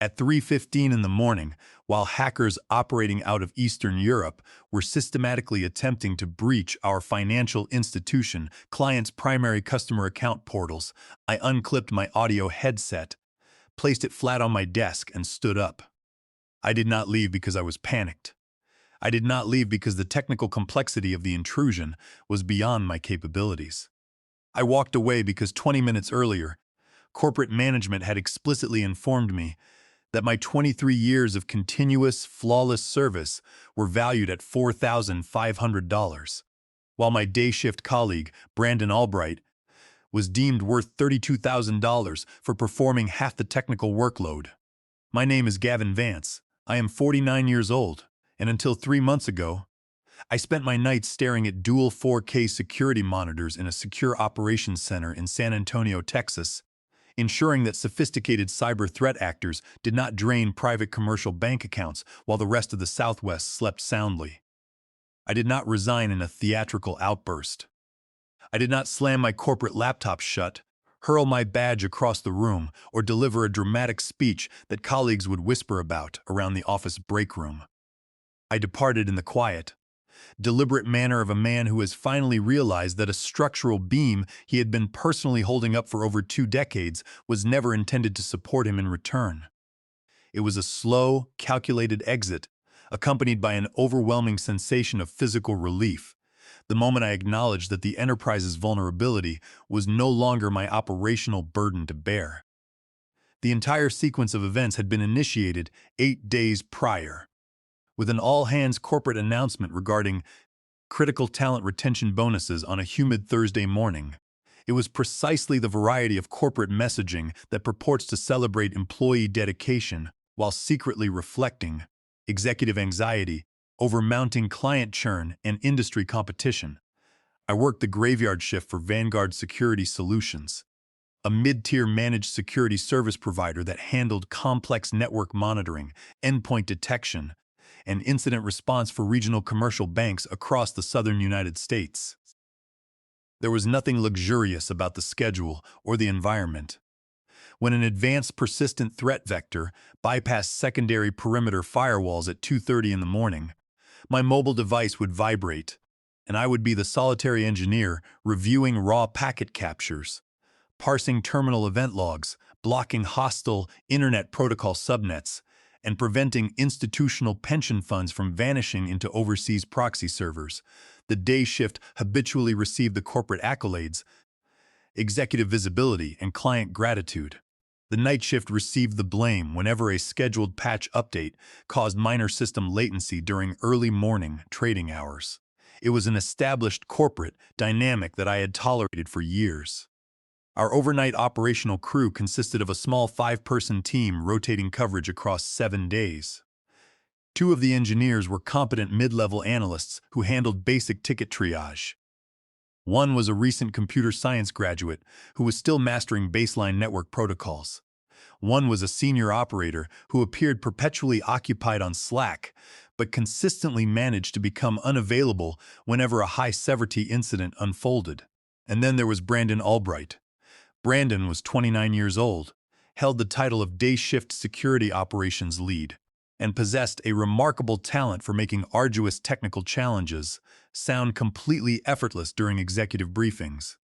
At 3:15 in the morning, while hackers operating out of Eastern Europe were systematically attempting to breach our financial institution clients' primary customer account portals, I unclipped my audio headset, placed it flat on my desk, and stood up. I did not leave because I was panicked. I did not leave because the technical complexity of the intrusion was beyond my capabilities. I walked away because 20 minutes earlier, corporate management had explicitly informed me that my 23 years of continuous, flawless service were valued at $4,500, while my day-shift colleague, Brandon Albright, was deemed worth $32,000 for performing half the technical workload. My name is Gavin Vance. I am 49 years old, and until 3 months ago, I spent my nights staring at dual 4K security monitors in a secure operations center in San Antonio, Texas, ensuring that sophisticated cyber threat actors did not drain private commercial bank accounts while the rest of the Southwest slept soundly. I did not resign in a theatrical outburst. I did not slam my corporate laptop shut, hurl my badge across the room, or deliver a dramatic speech that colleagues would whisper about around the office break room. I departed in the quiet, deliberate manner of a man who has finally realized that a structural beam he had been personally holding up for over 2 decades was never intended to support him in return. It was a slow, calculated exit, accompanied by an overwhelming sensation of physical relief, the moment I acknowledged that the enterprise's vulnerability was no longer my operational burden to bear. The entire sequence of events had been initiated 8 days prior, with an all-hands corporate announcement regarding critical talent retention bonuses on a humid Thursday morning. It was precisely the variety of corporate messaging that purports to celebrate employee dedication while secretly reflecting executive anxiety over mounting client churn and industry competition. I worked the graveyard shift for Vanguard Security Solutions, a mid-tier managed security service provider that handled complex network monitoring, endpoint detection, and incident response for regional commercial banks across the southern United States. There was nothing luxurious about the schedule or the environment. When an advanced persistent threat vector bypassed secondary perimeter firewalls at 2:30 in the morning, my mobile device would vibrate, and I would be the solitary engineer reviewing raw packet captures, parsing terminal event logs, blocking hostile Internet Protocol subnets, and preventing institutional pension funds from vanishing into overseas proxy servers. The day shift habitually received the corporate accolades, executive visibility, and client gratitude. The night shift received the blame whenever a scheduled patch update caused minor system latency during early morning trading hours. It was an established corporate dynamic that I had tolerated for years. Our overnight operational crew consisted of a small 5-person team rotating coverage across 7 days. 2 of the engineers were competent mid-level analysts who handled basic ticket triage. One was a recent computer science graduate who was still mastering baseline network protocols. One was a senior operator who appeared perpetually occupied on Slack, but consistently managed to become unavailable whenever a high-severity incident unfolded. And then there was Brandon Albright. Brandon was 29 years old, held the title of Day Shift Security Operations Lead, and possessed a remarkable talent for making arduous technical challenges sound completely effortless during executive briefings.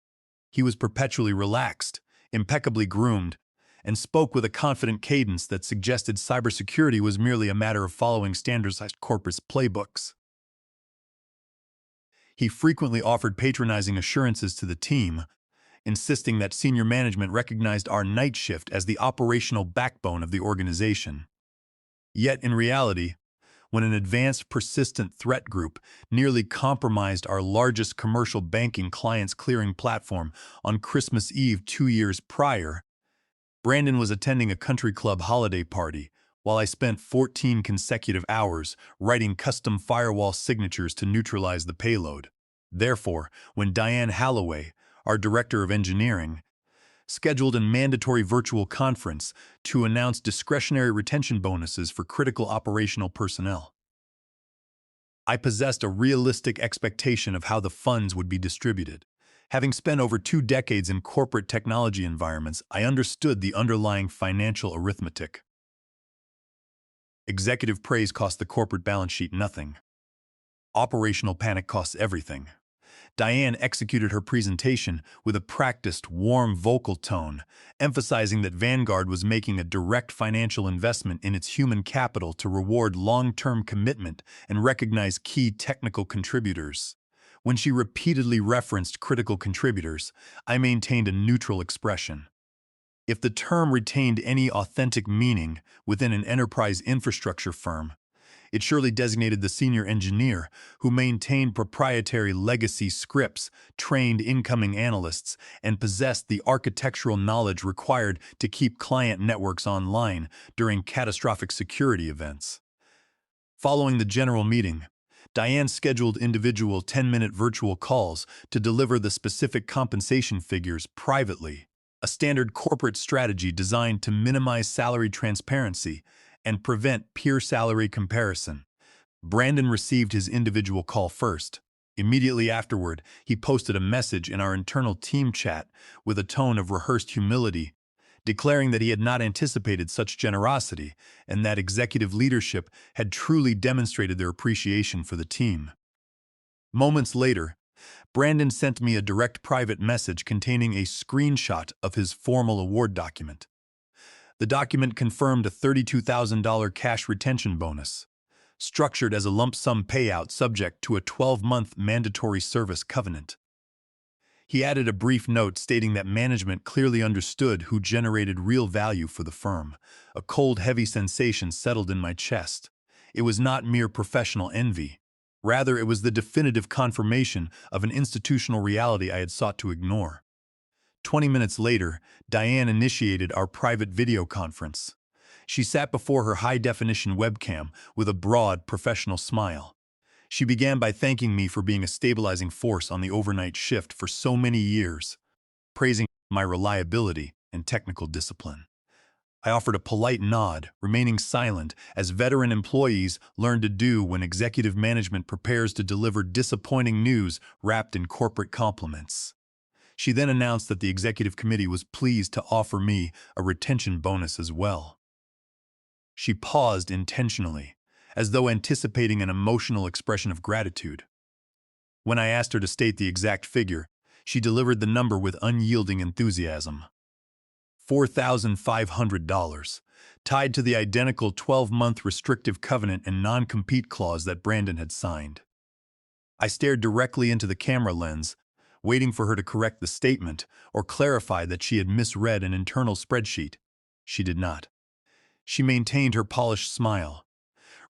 He was perpetually relaxed, impeccably groomed, and spoke with a confident cadence that suggested cybersecurity was merely a matter of following standardized corporate playbooks. He frequently offered patronizing assurances to the team, insisting that senior management recognized our night shift as the operational backbone of the organization. Yet, in reality, when an advanced persistent threat group nearly compromised our largest commercial banking client's clearing platform on Christmas Eve 2 years prior, Brandon was attending a country club holiday party, while I spent 14 consecutive hours writing custom firewall signatures to neutralize the payload. Therefore, when Diane Halloway, our director of engineering, scheduled a mandatory virtual conference to announce discretionary retention bonuses for critical operational personnel, I possessed a realistic expectation of how the funds would be distributed. Having spent over 2 decades in corporate technology environments, I understood the underlying financial arithmetic. Executive praise costs the corporate balance sheet nothing. Operational panic costs everything. Diane executed her presentation with a practiced, warm vocal tone, emphasizing that Vanguard was making a direct financial investment in its human capital to reward long-term commitment and recognize key technical contributors. When she repeatedly referenced critical contributors, I maintained a neutral expression. If the term retained any authentic meaning within an enterprise infrastructure firm, it surely designated the senior engineer who maintained proprietary legacy scripts, trained incoming analysts, and possessed the architectural knowledge required to keep client networks online during catastrophic security events. Following the general meeting, Diane scheduled individual 10-minute virtual calls to deliver the specific compensation figures privately, a standard corporate strategy designed to minimize salary transparency and prevent peer salary comparison. Brandon received his individual call first. Immediately afterward, he posted a message in our internal team chat with a tone of rehearsed humility, declaring that he had not anticipated such generosity and that executive leadership had truly demonstrated their appreciation for the team. Moments later, Brandon sent me a direct private message containing a screenshot of his formal award document. The document confirmed a $32,000 cash retention bonus, structured as a lump sum payout subject to a 12-month mandatory service covenant. He added a brief note stating that management clearly understood who generated real value for the firm. A cold, heavy sensation settled in my chest. It was not mere professional envy. Rather, it was the definitive confirmation of an institutional reality I had sought to ignore. 20 minutes later, Diane initiated our private video conference. She sat before her high-definition webcam with a broad, professional smile. She began by thanking me for being a stabilizing force on the overnight shift for so many years, praising my reliability and technical discipline. I offered a polite nod, remaining silent, as veteran employees learn to do when executive management prepares to deliver disappointing news wrapped in corporate compliments. She then announced that the executive committee was pleased to offer me a retention bonus as well. She paused intentionally, as though anticipating an emotional expression of gratitude. When I asked her to state the exact figure, she delivered the number with unyielding enthusiasm. $4,500, tied to the identical 12-month restrictive covenant and non-compete clause that Brandon had signed. I stared directly into the camera lens, waiting for her to correct the statement or clarify that she had misread an internal spreadsheet. She did not. She maintained her polished smile,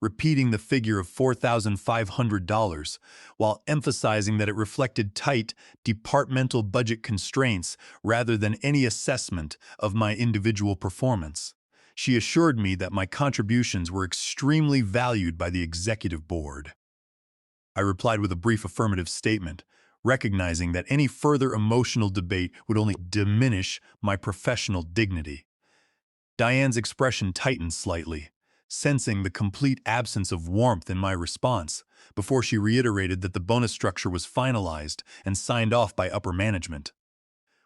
repeating the figure of $4,500 while emphasizing that it reflected tight, departmental budget constraints rather than any assessment of my individual performance. She assured me that my contributions were extremely valued by the executive board. I replied with a brief affirmative statement, recognizing that any further emotional debate would only diminish my professional dignity. Diane's expression tightened slightly, sensing the complete absence of warmth in my response, before she reiterated that the bonus structure was finalized and signed off by upper management.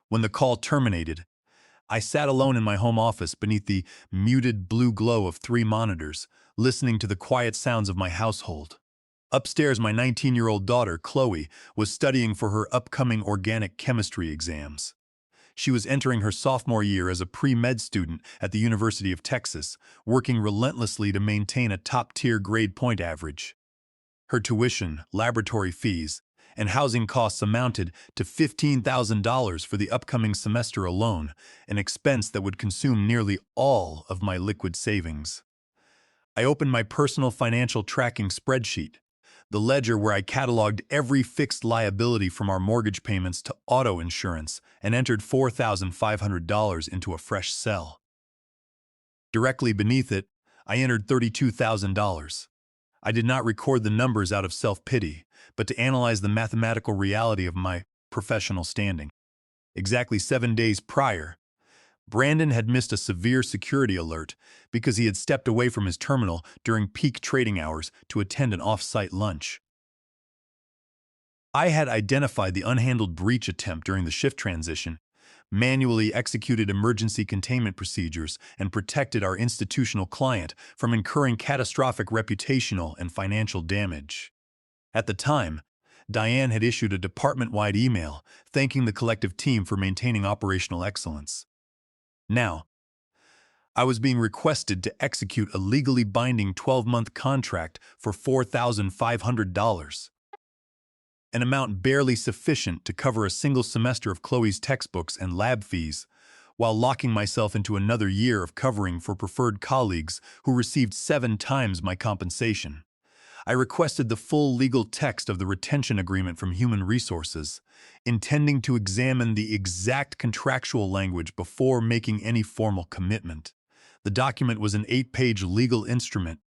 When the call terminated, I sat alone in my home office beneath the muted blue glow of 3 monitors, listening to the quiet sounds of my household. Upstairs, my 19-year-old daughter, Chloe, was studying for her upcoming organic chemistry exams. She was entering her sophomore year as a pre-med student at the University of Texas, working relentlessly to maintain a top-tier grade point average. Her tuition, laboratory fees, and housing costs amounted to $15,000 for the upcoming semester alone, an expense that would consume nearly all of my liquid savings. I opened my personal financial tracking spreadsheet, the ledger where I cataloged every fixed liability from our mortgage payments to auto insurance, and entered $4,500 into a fresh cell. Directly beneath it, I entered $32,000. I did not record the numbers out of self-pity, but to analyze the mathematical reality of my professional standing. Exactly 7 days prior, Brandon had missed a severe security alert because he had stepped away from his terminal during peak trading hours to attend an off-site lunch. I had identified the unhandled breach attempt during the shift transition, manually executed emergency containment procedures, and protected our institutional client from incurring catastrophic reputational and financial damage. At the time, Diane had issued a department-wide email thanking the collective team for maintaining operational excellence. Now, I was being requested to execute a legally binding 12-month contract for $4,500, an amount barely sufficient to cover a single semester of Chloe's textbooks and lab fees, while locking myself into another year of covering for preferred colleagues who received 7 times my compensation. I requested the full legal text of the retention agreement from Human Resources, intending to examine the exact contractual language before making any formal commitment. The document was an 8-page legal instrument,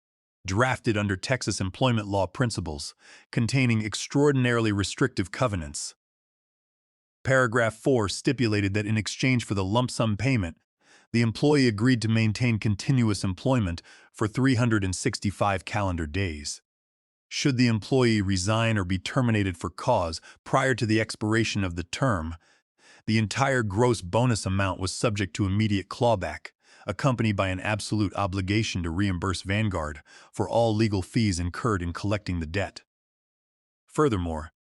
drafted under Texas employment law principles, containing extraordinarily restrictive covenants. Paragraph 4 stipulated that in exchange for the lump sum payment, the employee agreed to maintain continuous employment for 365 calendar days. Should the employee resign or be terminated for cause prior to the expiration of the term, the entire gross bonus amount was subject to immediate clawback, accompanied by an absolute obligation to reimburse Vanguard for all legal fees incurred in collecting the debt. Furthermore,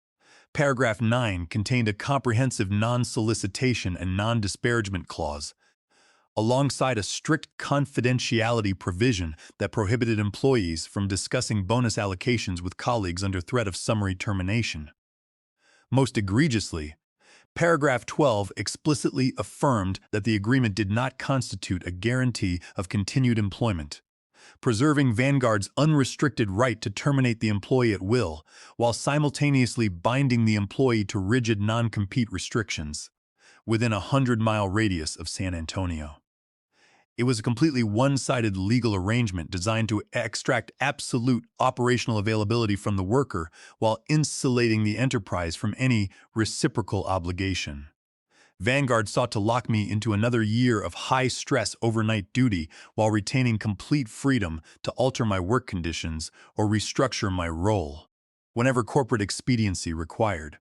paragraph 9 contained a comprehensive non-solicitation and non-disparagement clause, alongside a strict confidentiality provision that prohibited employees from discussing bonus allocations with colleagues under threat of summary termination. Most egregiously, paragraph 12 explicitly affirmed that the agreement did not constitute a guarantee of continued employment, preserving Vanguard's unrestricted right to terminate the employee at will, while simultaneously binding the employee to rigid non-compete restrictions within a 100-mile radius of San Antonio. It was a completely one-sided legal arrangement designed to extract absolute operational availability from the worker while insulating the enterprise from any reciprocal obligation. Vanguard sought to lock me into another year of high-stress overnight duty while retaining complete freedom to alter my work conditions or restructure my role whenever corporate expediency required.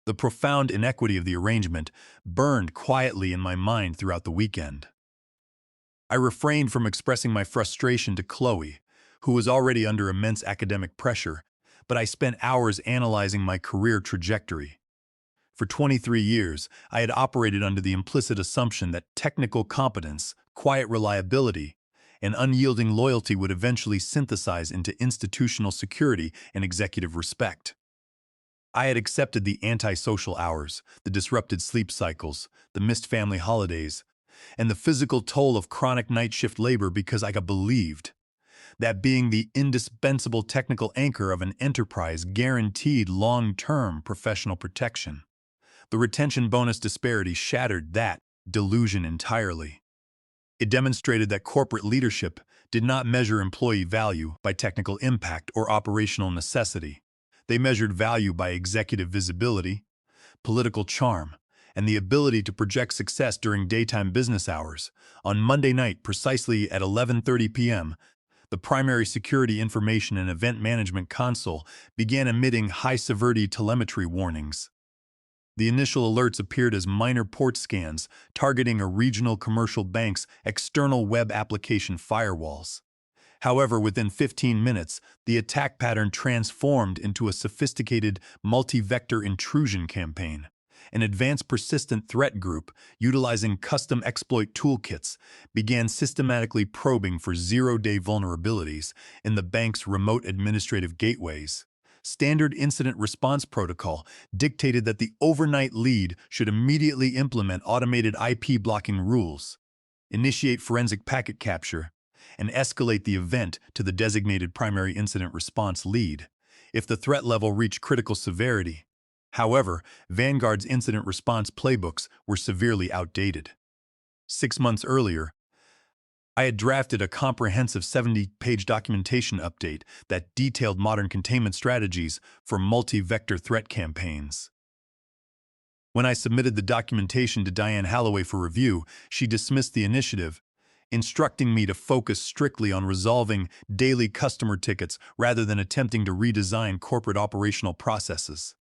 The profound inequity of the arrangement burned quietly in my mind throughout the weekend. I refrained from expressing my frustration to Chloe, who was already under immense academic pressure, but I spent hours analyzing my career trajectory. For 23 years, I had operated under the implicit assumption that technical competence, quiet reliability, and unyielding loyalty would eventually synthesize into institutional security and executive respect. I had accepted the antisocial hours, the disrupted sleep cycles, the missed family holidays, and the physical toll of chronic night shift labor because I believed that being the indispensable technical anchor of an enterprise guaranteed long-term professional protection. The retention bonus disparity shattered that delusion entirely. It demonstrated that corporate leadership did not measure employee value by technical impact or operational necessity. They measured value by executive visibility, political charm, and the ability to project success during daytime business hours. On Monday night, precisely at 11:30 p.m., the primary security information and event management console began emitting high-severity telemetry warnings. The initial alerts appeared as minor port scans targeting a regional commercial bank's external web application firewalls. However, within 15 minutes, the attack pattern transformed into a sophisticated multi-vector intrusion campaign. An advanced persistent threat group, utilizing custom exploit toolkits, began systematically probing for zero-day vulnerabilities in the bank's remote administrative gateways. Standard incident response protocol dictated that the overnight lead should immediately implement automated IP blocking rules, initiate forensic packet capture, and escalate the event to the designated primary incident response lead if the threat level reached critical severity. However, Vanguard's incident response playbooks were severely outdated. 6 months earlier, I had drafted a comprehensive 70-page documentation update that detailed modern containment strategies for multi-vector threat campaigns. When I submitted the documentation to Diane Holloway for review, she dismissed the initiative, instructing me to focus strictly on resolving daily customer tickets rather than attempting to redesign corporate operational processes.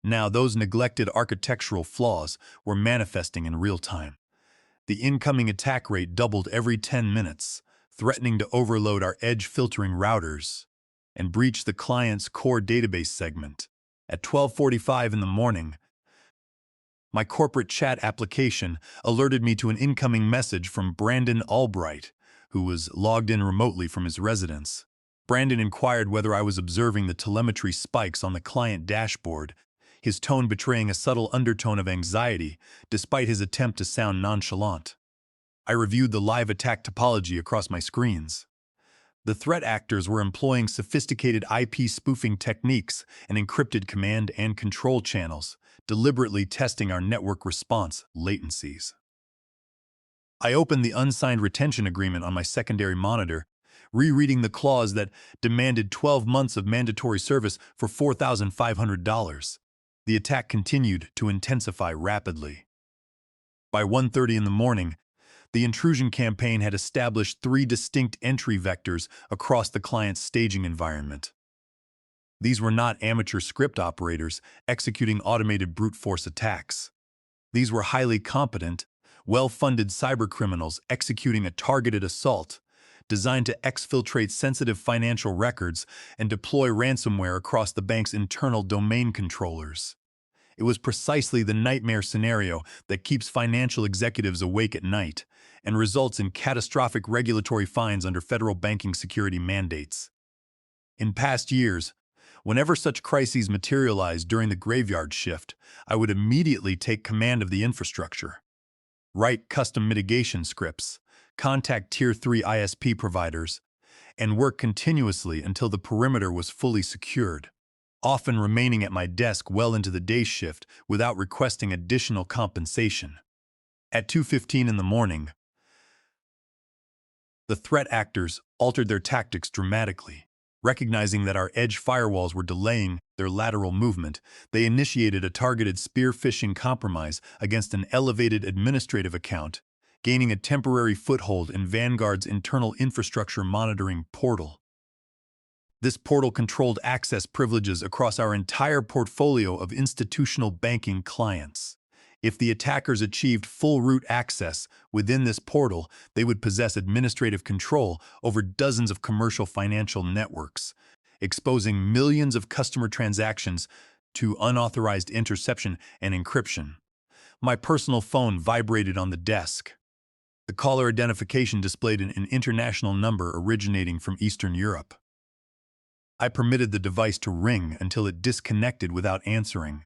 Now, those neglected architectural flaws were manifesting in real time. The incoming attack rate doubled every 10 minutes, threatening to overload our edge filtering routers and breach the client's core database segment. At 12:45 in the morning, my corporate chat application alerted me to an incoming message from Brandon Albright, who was logged in remotely from his residence. Brandon inquired whether I was observing the telemetry spikes on the client dashboard, his tone betraying a subtle undertone of anxiety, despite his attempt to sound nonchalant. I reviewed the live attack topology across my screens. The threat actors were employing sophisticated IP spoofing techniques and encrypted command and control channels, deliberately testing our network response latencies. I opened the unsigned retention agreement on my secondary monitor, rereading the clause that demanded 12 months of mandatory service for $4,500. The attack continued to intensify rapidly. By 1:30 in the morning, the intrusion campaign had established 3 distinct entry vectors across the client's staging environment. These were not amateur script operators executing automated brute force attacks. These were highly competent, well-funded cybercriminals executing a targeted assault designed to exfiltrate sensitive financial records and deploy ransomware across the bank's internal domain controllers. It was precisely the nightmare scenario that keeps financial executives awake at night and results in catastrophic regulatory fines under federal banking security mandates. In past years, whenever such crises materialized during the graveyard shift, I would immediately take command of the infrastructure, write custom mitigation scripts, contact Tier 3 ISP providers, and work continuously until the perimeter was fully secured, often remaining at my desk well into the day shift without requesting additional compensation. At 2:15 in the morning, the threat actors altered their tactics dramatically. Recognizing that our edge firewalls were delaying their lateral movement, they initiated a targeted spear phishing compromise against an elevated administrative account, gaining a temporary foothold in Vanguard's internal infrastructure monitoring portal. This portal controlled access privileges across our entire portfolio of institutional banking clients. If the attackers achieved full root access within this portal, they would possess administrative control over dozens of commercial financial networks, exposing millions of customer transactions to unauthorized interception and encryption. My personal phone vibrated on the desk. The caller identification displayed an international number originating from Eastern Europe. I permitted the device to ring until it disconnected without answering.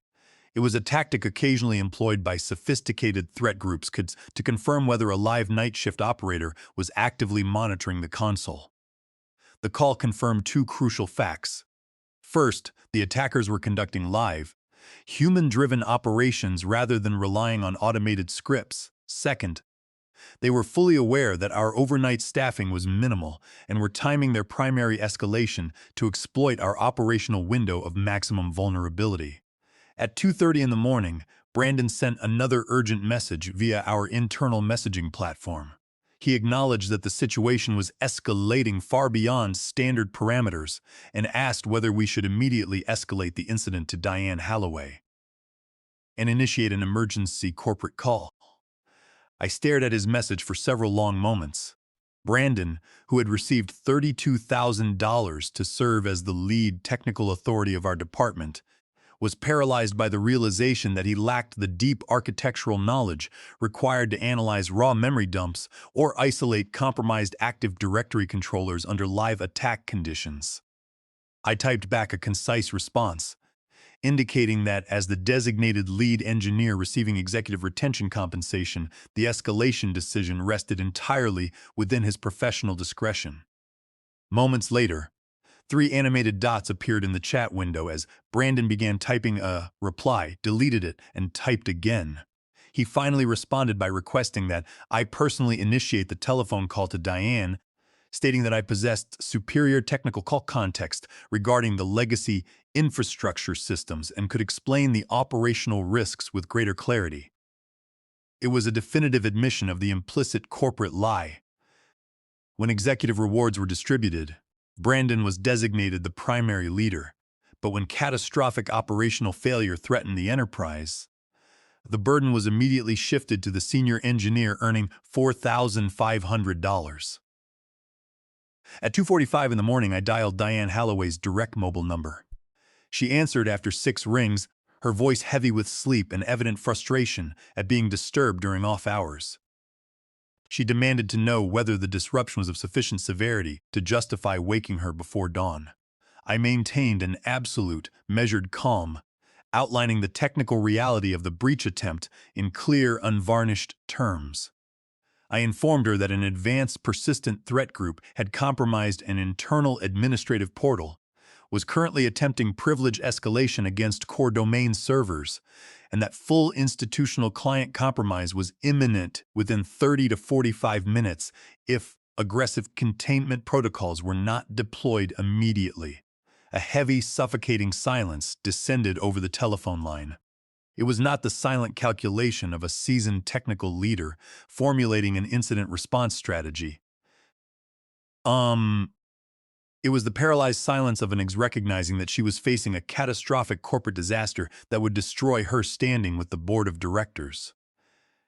It was a tactic occasionally employed by sophisticated threat groups to confirm whether a live night shift operator was actively monitoring the console. The call confirmed 2 crucial facts. First, the attackers were conducting live, human-driven operations rather than relying on automated scripts. Second, they were fully aware that our overnight staffing was minimal and were timing their primary escalation to exploit our operational window of maximum vulnerability. At 2:30 in the morning, Brandon sent another urgent message via our internal messaging platform. He acknowledged that the situation was escalating far beyond standard parameters and asked whether we should immediately escalate the incident to Diane Holloway and initiate an emergency corporate call. I stared at his message for several long moments. Brandon, who had received $32,000 to serve as the lead technical authority of our department, was paralyzed by the realization that he lacked the deep architectural knowledge required to analyze raw memory dumps or isolate compromised Active Directory controllers under live attack conditions. I typed back a concise response, indicating that as the designated lead engineer receiving executive retention compensation, the escalation decision rested entirely within his professional discretion. Moments later, 3 animated dots appeared in the chat window as Brandon began typing a reply, deleted it, and typed again. He finally responded by requesting that I personally initiate the telephone call to Diane, stating that I possessed superior technical call context regarding the legacy infrastructure systems and could explain the operational risks with greater clarity. It was a definitive admission of the implicit corporate lie. When executive rewards were distributed, Brandon was designated the primary leader, But when catastrophic operational failure threatened the enterprise, the burden was immediately shifted to the senior engineer earning $4,500. At 2:45 in the morning, I dialed Diane Halloway's direct mobile number. She answered after 6 rings, her voice heavy with sleep and evident frustration at being disturbed during off hours. She demanded to know whether the disruption was of sufficient severity to justify waking her before dawn. I maintained an absolute, measured calm, outlining the technical reality of the breach attempt in clear, unvarnished terms. I informed her that an advanced persistent threat group had compromised an internal administrative portal, was currently attempting privilege escalation against core domain servers, and that full institutional client compromise was imminent within 30 to 45 minutes if aggressive containment protocols were not deployed immediately. A heavy, suffocating silence descended over the telephone line. It was not the silent calculation of a seasoned technical leader formulating an incident response strategy. It was the paralyzed silence of an ex recognizing that she was facing a catastrophic corporate disaster that would destroy her standing with the board of directors.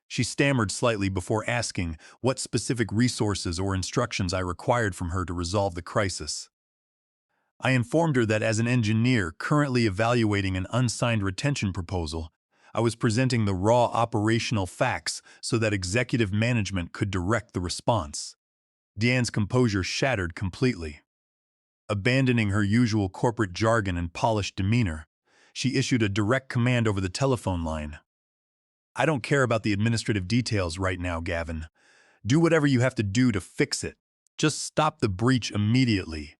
She stammered slightly before asking what specific resources or instructions I required from her to resolve the crisis. I informed her that as an engineer currently evaluating an unsigned retention proposal, I was presenting the raw operational facts so that executive management could direct the response. Diane's composure shattered completely. Abandoning her usual corporate jargon and polished demeanor, she issued a direct command over the telephone line. "I don't care about the administrative details right now, Gavin. Do whatever you have to do to fix it. Just stop the breach immediately."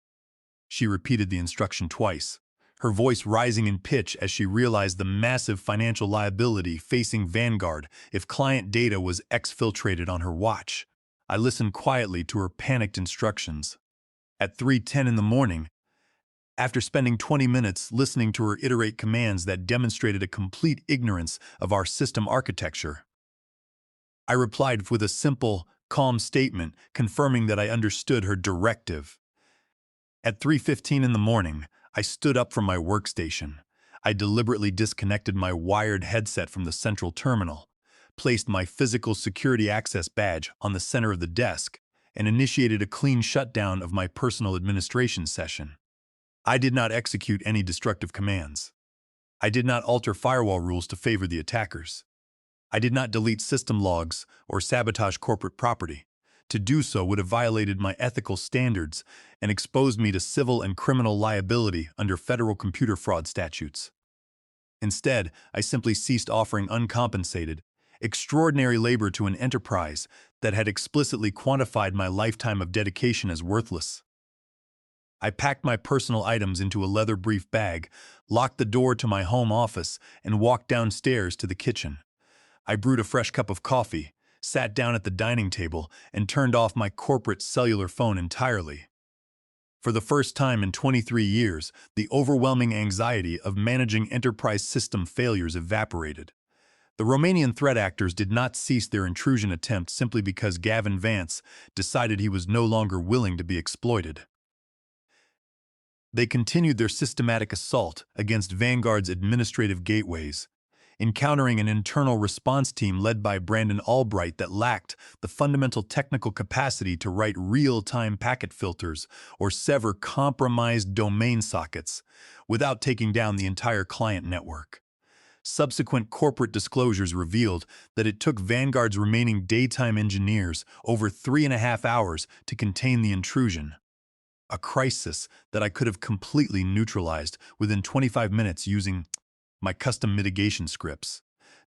She repeated the instruction twice, her voice rising in pitch as she realized the massive financial liability facing Vanguard if client data was exfiltrated on her watch. I listened quietly to her panicked instructions. At 3:10 in the morning, after spending 20 minutes listening to her iterate commands that demonstrated a complete ignorance of our system architecture, I replied with a simple, calm statement confirming that I understood her directive. At 3:15 in the morning, I stood up from my workstation. I deliberately disconnected my wired headset from the central terminal, placed my physical security access badge on the center of the desk, and initiated a clean shutdown of my personal administration session. I did not execute any destructive commands. I did not alter firewall rules to favor the attackers. I did not delete system logs or sabotage corporate property. To do so would have violated my ethical standards and exposed me to civil and criminal liability under federal computer fraud statutes. Instead, I simply ceased offering uncompensated, extraordinary labor to an enterprise that had explicitly quantified my lifetime of dedication as worthless. I packed my personal items into a leather brief bag, locked the door to my home office, and walked downstairs to the kitchen. I brewed a fresh cup of coffee, sat down at the dining table, and turned off my corporate cellular phone entirely. For the first time in 23 years, the overwhelming anxiety of managing enterprise system failures evaporated. The Romanian threat actors did not cease their intrusion attempt simply because Gavin Vance decided he was no longer willing to be exploited. They continued their systematic assault against Vanguard's administrative gateways, encountering an internal response team led by Brandon Albright that lacked the fundamental technical capacity to write real-time packet filters or sever compromised domain sockets without taking down the entire client network. Subsequent corporate disclosures revealed that it took Vanguard's remaining daytime engineers over 3.5 hours to contain the intrusion, a crisis that I could have completely neutralized within 25 minutes using my custom mitigation scripts.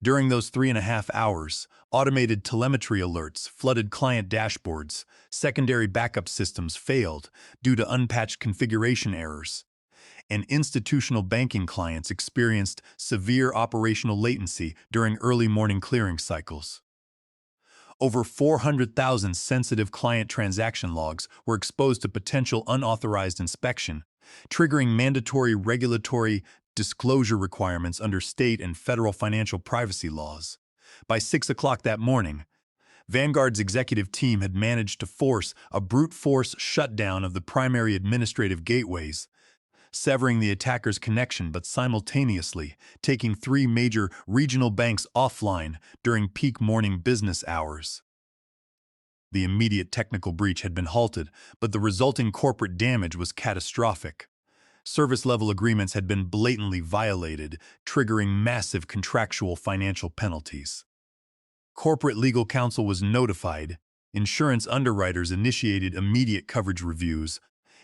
During those 3.5 hours, automated telemetry alerts flooded client dashboards, secondary backup systems failed due to unpatched configuration errors, and institutional banking clients experienced severe operational latency during early morning clearing cycles. Over 400,000 sensitive client transaction logs were exposed to potential unauthorized inspection, triggering mandatory regulatory disclosure requirements under state and federal financial privacy laws. By 6 o'clock that morning, Vanguard's executive team had managed to force a brute force shutdown of the primary administrative gateways, severing the attacker's connection but simultaneously taking three major regional banks offline during peak morning business hours. The immediate technical breach had been halted, but the resulting corporate damage was catastrophic. Service-level agreements had been blatantly violated, triggering massive contractual financial penalties. Corporate legal counsel was notified, insurance underwriters initiated immediate coverage reviews,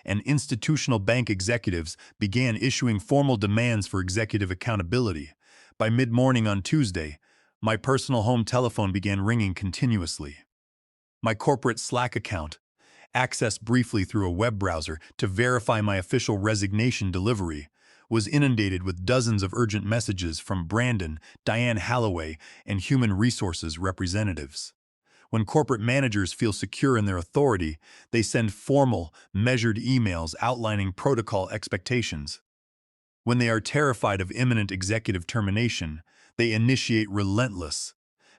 and institutional bank executives began issuing formal demands for executive accountability. By mid-morning on Tuesday, my personal home telephone began ringing continuously. My corporate Slack account, accessed briefly through a web browser to verify my official resignation delivery, was inundated with dozens of urgent messages from Brandon, Diane Halloway, and human resources representatives. When corporate managers feel secure in their authority, they send formal, measured emails outlining protocol expectations. When they are terrified of imminent executive termination, they initiate relentless,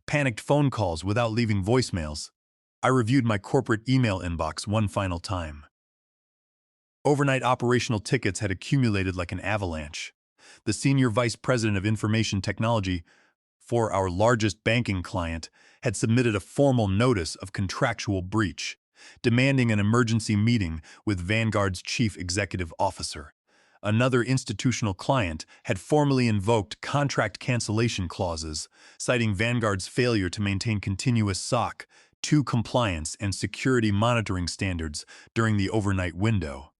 panicked phone calls without leaving voicemails. I reviewed my corporate email inbox one final time. Overnight operational tickets had accumulated like an avalanche. The senior vice president of information technology for our largest banking client had submitted a formal notice of contractual breach, demanding an emergency meeting with Vanguard's chief executive officer. Another institutional client had formally invoked contract cancellation clauses, citing Vanguard's failure to maintain continuous SOC 2 compliance and security monitoring standards during the overnight window.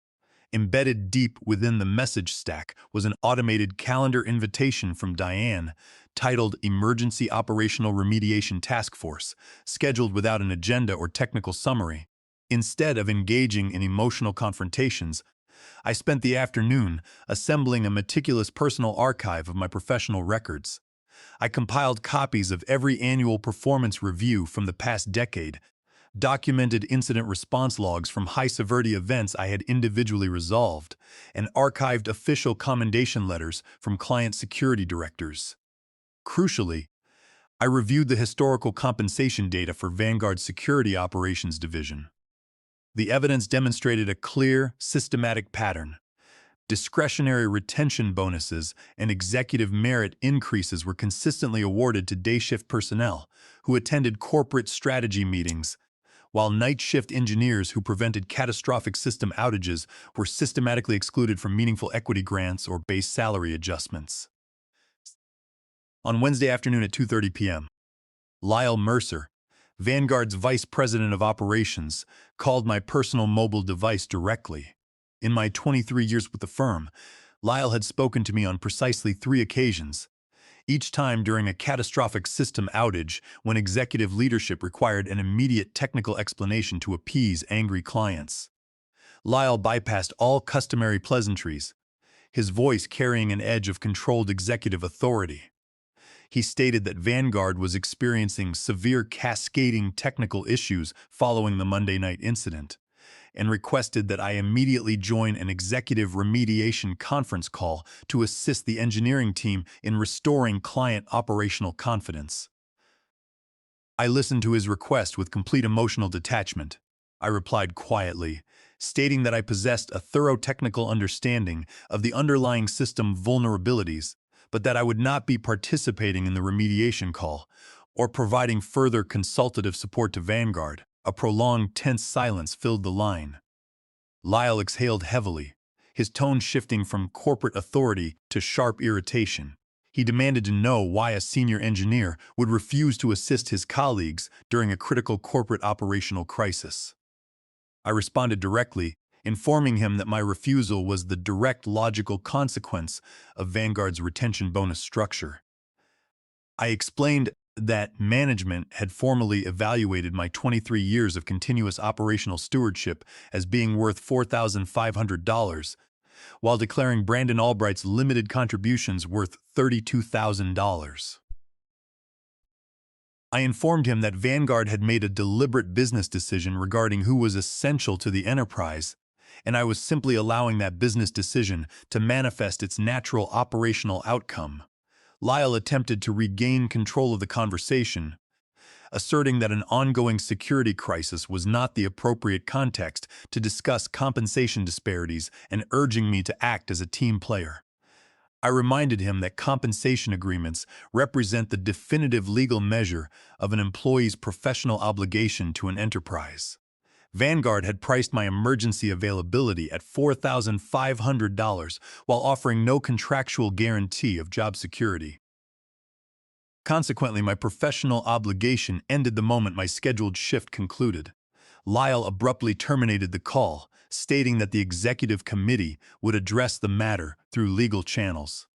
Embedded deep within the message stack was an automated calendar invitation from Diane, titled Emergency Operational Remediation Task Force, scheduled without an agenda or technical summary. Instead of engaging in emotional confrontations, I spent the afternoon assembling a meticulous personal archive of my professional records. I compiled copies of every annual performance review from the past decade, documented incident response logs from high-severity events I had individually resolved, and archived official commendation letters from client security directors. Crucially, I reviewed the historical compensation data for Vanguard's Security Operations Division. The evidence demonstrated a clear, systematic pattern. Discretionary retention bonuses and executive merit increases were consistently awarded to day-shift personnel who attended corporate strategy meetings, while night-shift engineers who prevented catastrophic system outages were systematically excluded from meaningful equity grants or base salary adjustments. On Wednesday afternoon at 2:30 p.m., Lyle Mercer, Vanguard's vice president of operations, called my personal mobile device directly. In my 23 years with the firm, Lyle had spoken to me on precisely 3 occasions, each time during a catastrophic system outage when executive leadership required an immediate technical explanation to appease angry clients. Lyle bypassed all customary pleasantries, his voice carrying an edge of controlled executive authority. He stated that Vanguard was experiencing severe cascading technical issues following the Monday night incident, and requested that I immediately join an executive remediation conference call to assist the engineering team in restoring client operational confidence. I listened to his request with complete emotional detachment. I replied quietly, stating that I possessed a thorough technical understanding of the underlying system vulnerabilities, but that I would not be participating in the remediation call or providing further consultative support to Vanguard. A prolonged, tense silence filled the line. Lyle exhaled heavily, his tone shifting from corporate authority to sharp irritation. He demanded to know why a senior engineer would refuse to assist his colleagues during a critical corporate operational crisis. I responded directly, informing him that my refusal was the direct logical consequence of Vanguard's retention bonus structure. I explained that management had formally evaluated my 23 years of continuous operational stewardship as being worth $4,500, while declaring Brandon Albright's limited contributions worth $32,000. I informed him that Vanguard had made a deliberate business decision regarding who was essential to the enterprise, and I was simply allowing that business decision to manifest its natural operational outcome. Lyle attempted to regain control of the conversation, asserting that an ongoing security crisis was not the appropriate context to discuss compensation disparities and urging me to act as a team player. I reminded him that compensation agreements represent the definitive legal measure of an employee's professional obligation to an enterprise. Vanguard had priced my emergency availability at $4,500 while offering no contractual guarantee of job security. Consequently, my professional obligation ended the moment my scheduled shift concluded. Lyle abruptly terminated the call, stating that the executive committee would address the matter through legal channels.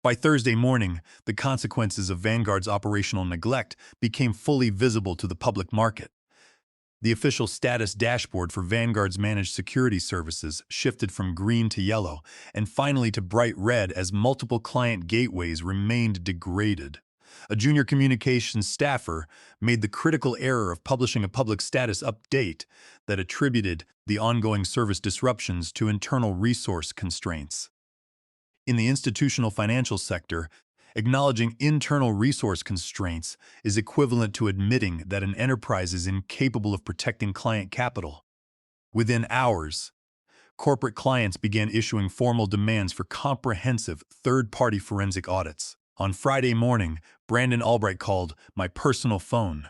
By Thursday morning, the consequences of Vanguard's operational neglect became fully visible to the public market. The official status dashboard for Vanguard's managed security services shifted from green to yellow and finally to bright red as multiple client gateways remained degraded. A junior communications staffer made the critical error of publishing a public status update that attributed the ongoing service disruptions to internal resource constraints. In the institutional financial sector, acknowledging internal resource constraints is equivalent to admitting that an enterprise is incapable of protecting client capital. Within hours, corporate clients began issuing formal demands for comprehensive third-party forensic audits. On Friday morning, Brandon Albright called my personal phone.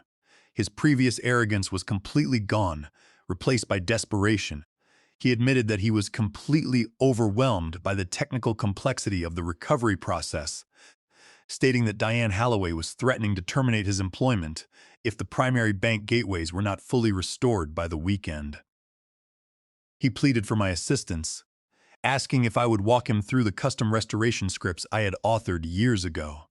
His previous arrogance was completely gone, replaced by desperation. He admitted that he was completely overwhelmed by the technical complexity of the recovery process, stating that Diane Holloway was threatening to terminate his employment if the primary bank gateways were not fully restored by the weekend. He pleaded for my assistance, asking if I would walk him through the custom restoration scripts I had authored years ago.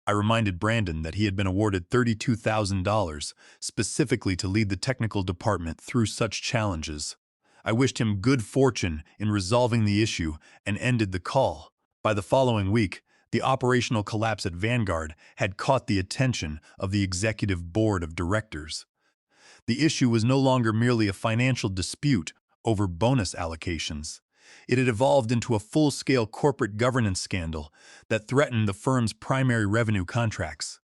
I reminded Brandon that he had been awarded $32,000 specifically to lead the technical department through such challenges. I wished him good fortune in resolving the issue and ended the call. By the following week, the operational collapse at Vanguard had caught the attention of the executive board of directors. The issue was no longer merely a financial dispute over bonus allocations. It had evolved into a full-scale corporate governance scandal that threatened the firm's primary revenue contracts.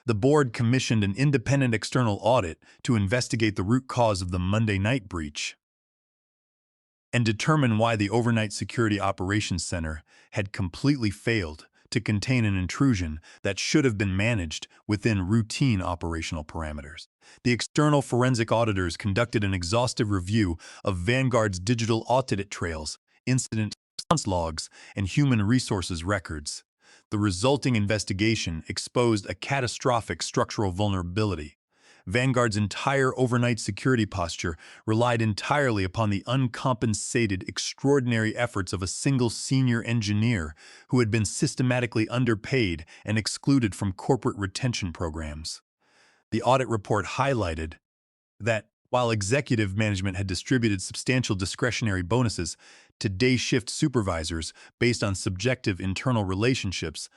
The board commissioned an independent external audit to investigate the root cause of the Monday night breach and determine why the overnight security operations center had completely failed to contain an intrusion that should have been managed within routine operational parameters. The external forensic auditors conducted an exhaustive review of Vanguard's digital audit trails, incident response logs, and human resources records. The resulting investigation exposed a catastrophic structural vulnerability. Vanguard's entire overnight security posture relied entirely upon the uncompensated, extraordinary efforts of a single senior engineer who had been systematically underpaid and excluded from corporate retention programs. The audit report highlighted that while executive management had distributed substantial discretionary bonuses to day shift supervisors based on subjective internal relationships,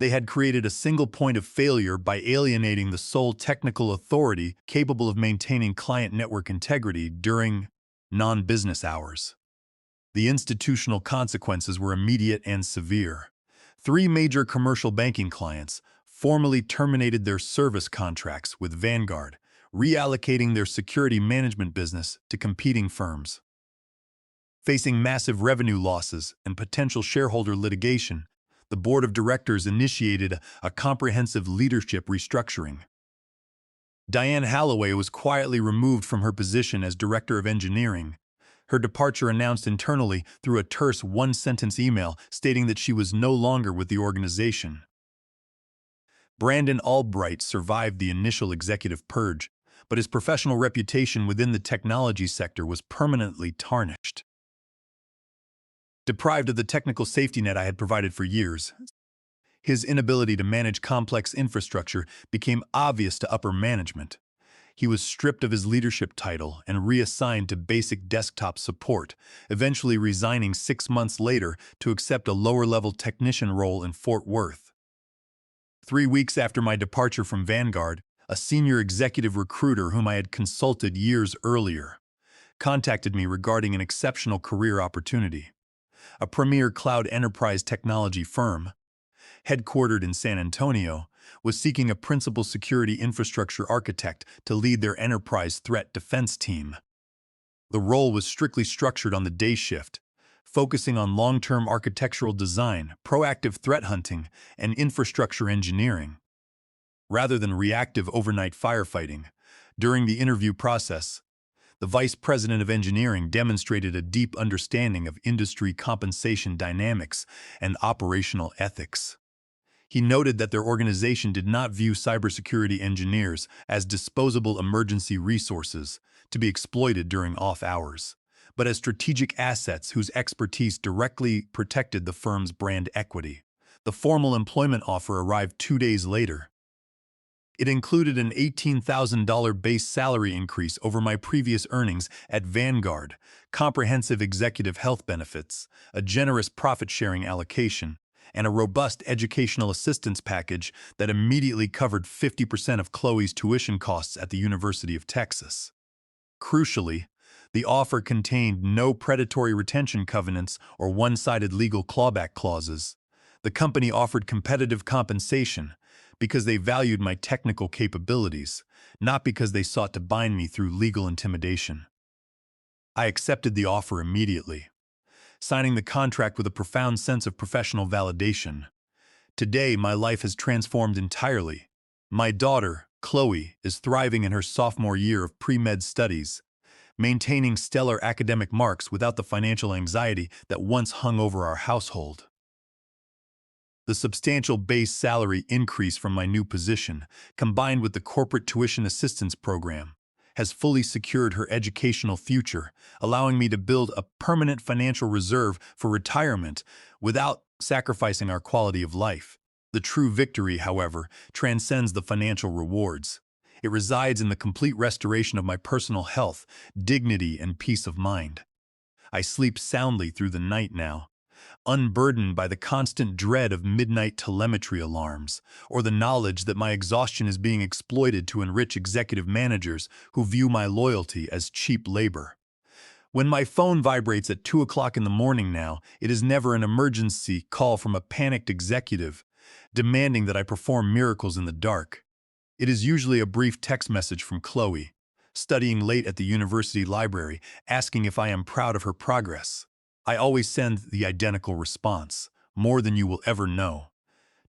they had created a single point of failure by alienating the sole technical authority capable of maintaining client network integrity during non-business hours. The institutional consequences were immediate and severe. 3 major commercial banking clients formally terminated their service contracts with Vanguard, reallocating their security management business to competing firms. Facing massive revenue losses and potential shareholder litigation, the board of directors initiated a comprehensive leadership restructuring. Diane Holloway was quietly removed from her position as director of engineering, her departure announced internally through a terse one-sentence email stating that she was no longer with the organization. Brandon Albright survived the initial executive purge, but his professional reputation within the technology sector was permanently tarnished. Deprived of the technical safety net I had provided for years, his inability to manage complex infrastructure became obvious to upper management. He was stripped of his leadership title and reassigned to basic desktop support, eventually resigning 6 months later to accept a lower-level technician role in Fort Worth. 3 weeks after my departure from Vanguard, a senior executive recruiter whom I had consulted years earlier contacted me regarding an exceptional career opportunity. A premier cloud enterprise technology firm headquartered in San Antonio, was seeking a principal security infrastructure architect to lead their enterprise threat defense team. The role was strictly structured on the day shift, focusing on long-term architectural design, proactive threat hunting, and infrastructure engineering, rather than reactive overnight firefighting. During the interview process, the vice president of engineering demonstrated a deep understanding of industry compensation dynamics and operational ethics. He noted that their organization did not view cybersecurity engineers as disposable emergency resources to be exploited during off hours, but as strategic assets whose expertise directly protected the firm's brand equity. The formal employment offer arrived 2 days later. It included an $18,000 base salary increase over my previous earnings at Vanguard, comprehensive executive health benefits, a generous profit-sharing allocation, and a robust educational assistance package that immediately covered 50% of Chloe's tuition costs at the University of Texas. Crucially, the offer contained no predatory retention covenants or one-sided legal clawback clauses. The company offered competitive compensation because they valued my technical capabilities, not because they sought to bind me through legal intimidation. I accepted the offer immediately, signing the contract with a profound sense of professional validation. Today, my life has transformed entirely. My daughter, Chloe, is thriving in her sophomore year of pre-med studies, maintaining stellar academic marks without the financial anxiety that once hung over our household. The substantial base salary increase from my new position, combined with the corporate tuition assistance program, has fully secured her educational future, allowing me to build a permanent financial reserve for retirement without sacrificing our quality of life. The true victory, however, transcends the financial rewards. It resides in the complete restoration of my personal health, dignity, and peace of mind. I sleep soundly through the night now, unburdened by the constant dread of midnight telemetry alarms, or the knowledge that my exhaustion is being exploited to enrich executive managers who view my loyalty as cheap labor. When my phone vibrates at 2 o'clock in the morning now, it is never an emergency call from a panicked executive demanding that I perform miracles in the dark. It is usually a brief text message from Chloe, studying late at the university library, asking if I am proud of her progress. I always send the identical response, more than you will ever know.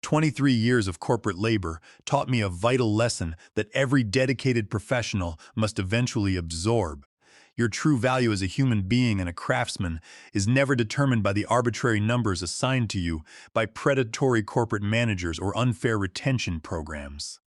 23 years of corporate labor taught me a vital lesson that every dedicated professional must eventually absorb. Your true value as a human being and a craftsman is never determined by the arbitrary numbers assigned to you by predatory corporate managers or unfair retention programs.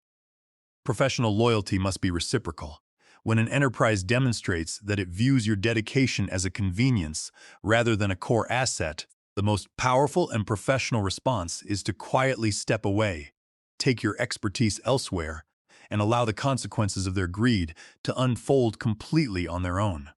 Professional loyalty must be reciprocal. When an enterprise demonstrates that it views your dedication as a convenience rather than a core asset, the most powerful and professional response is to quietly step away, take your expertise elsewhere, and allow the consequences of their greed to unfold completely on their own.